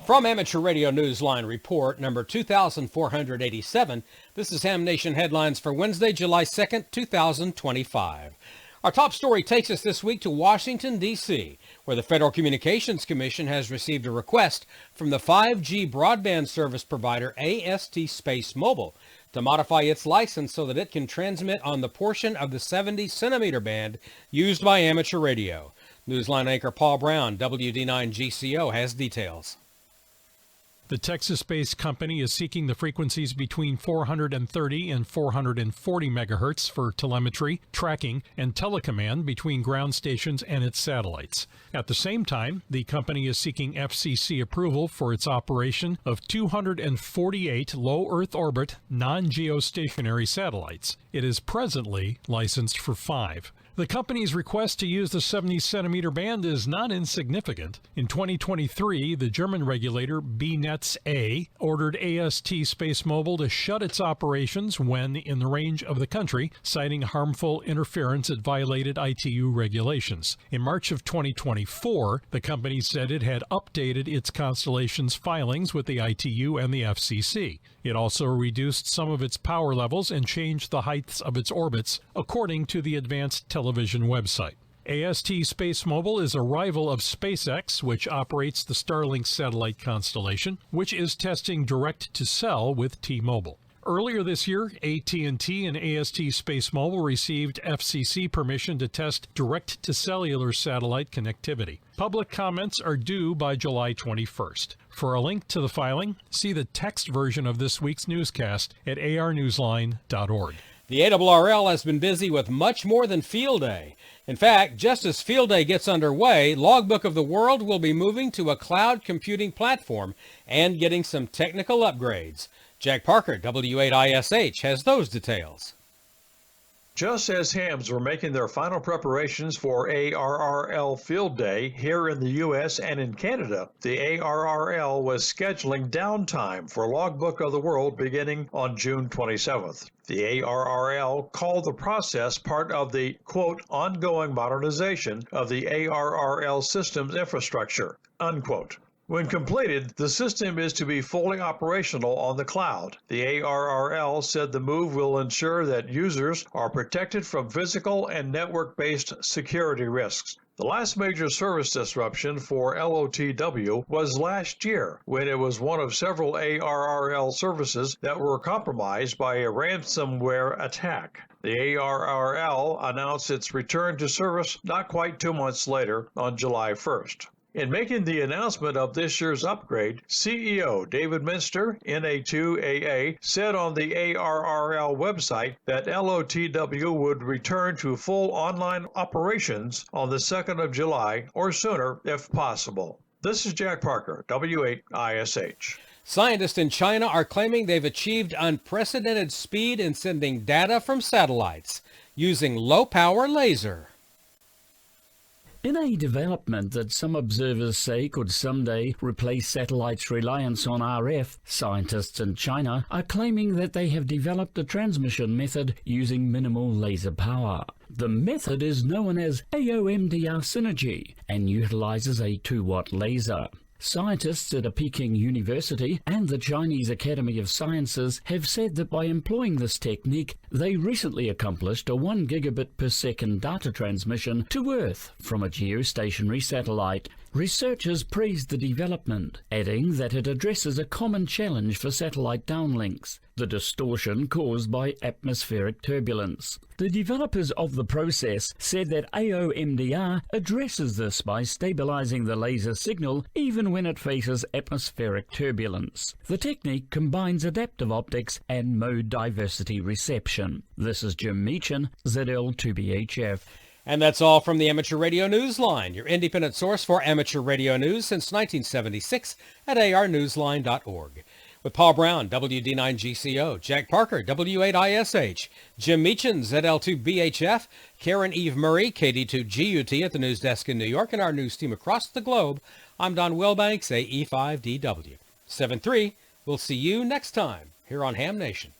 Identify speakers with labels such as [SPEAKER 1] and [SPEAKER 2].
[SPEAKER 1] From Amateur Radio Newsline Report number 2487, this is Ham Nation Headlines for Wednesday, July 2nd, 2025. Our top story takes us this week to Washington, D.C., where the Federal Communications Commission has received a request from the 5G broadband service provider AST Space Mobile to modify its license so that it can transmit on the portion of the 70-centimeter band used by amateur radio. Newsline anchor Paul Brown, WD9 GCO, has details.
[SPEAKER 2] The Texas-based company is seeking the frequencies between 430 and 440 megahertz for telemetry, tracking, and telecommand between ground stations and its satellites. At the same time, the company is seeking FCC approval for its operation of 248 low Earth orbit, non-geostationary satellites. It is presently licensed for 5. The company's request to use the 70-centimeter band is not insignificant. In 2023, the German regulator BNetzA ordered AST Space Mobile to shut its operations when in the range of the country, citing harmful interference that violated ITU regulations. In March of 2024, the company said it had updated its constellation's filings with the ITU and the FCC. It also reduced some of its power levels and changed the heights of its orbits, according to the Advanced Television website. AST Space Mobile is a rival of SpaceX, which operates the Starlink satellite constellation, which is testing direct-to-cell with T-Mobile. Earlier this year, AT&T and AST Space Mobile received FCC permission to test direct-to-cellular satellite connectivity. Public comments are due by July 21st. For a link to the filing, see the text version of this week's newscast at arnewsline.org.
[SPEAKER 1] The ARRL has been busy with much more than Field Day. In fact, just as Field Day gets underway, Logbook of the World will be moving to a cloud computing platform and getting some technical upgrades. Jack Parker, W8ISH, has those details.
[SPEAKER 3] Just as hams were making their final preparations for ARRL Field Day here in the U.S. and in Canada, the ARRL was scheduling downtime for Logbook of the World beginning on June 27th. The ARRL called the process part of the, quote, ongoing modernization of the ARRL systems infrastructure, unquote. When completed, the system is to be fully operational on the cloud. The ARRL said the move will ensure that users are protected from physical and network-based security risks. The last major service disruption for LOTW was last year, when it was one of several ARRL services that were compromised by a ransomware attack. The ARRL announced its return to service not quite 2 months later on July 1st. In making the announcement of this year's upgrade, CEO David Minster, NA2AA, said on the ARRL website that LOTW would return to full online operations on the 2nd of July or sooner if possible. This is Jack Parker, W8ISH.
[SPEAKER 1] Scientists in China are claiming they've achieved unprecedented speed in sending data from satellites using low-power laser.
[SPEAKER 4] In a development that some observers say could someday replace satellites' reliance on RF, scientists in China are claiming that they have developed a transmission method using minimal laser power. The method is known as AOMDR synergy and utilizes a 2-watt laser. Scientists at a Peking University and the Chinese Academy of Sciences have said that by employing this technique, they recently accomplished a 1 gigabit per second data transmission to Earth from a geostationary satellite. Researchers praised the development, adding that it addresses a common challenge for satellite downlinks, the distortion caused by atmospheric turbulence. The developers of the process said that AOMDR addresses this by stabilizing the laser signal even when it faces atmospheric turbulence. The technique combines adaptive optics and mode diversity reception. This is Jim Meechan, ZL2BHF.
[SPEAKER 1] And that's all from the Amateur Radio Newsline, your independent source for amateur radio news since 1976 at arnewsline.org. With Paul Brown, WD9GCO, Jack Parker, W8ISH, Jim Meechan, ZL2BHF, Karen Eve Murray, KD2GUT at the news desk in New York, and our news team across the globe, I'm Don Wilbanks, AE5DW. 7-3, we'll see you next time here on Ham Nation.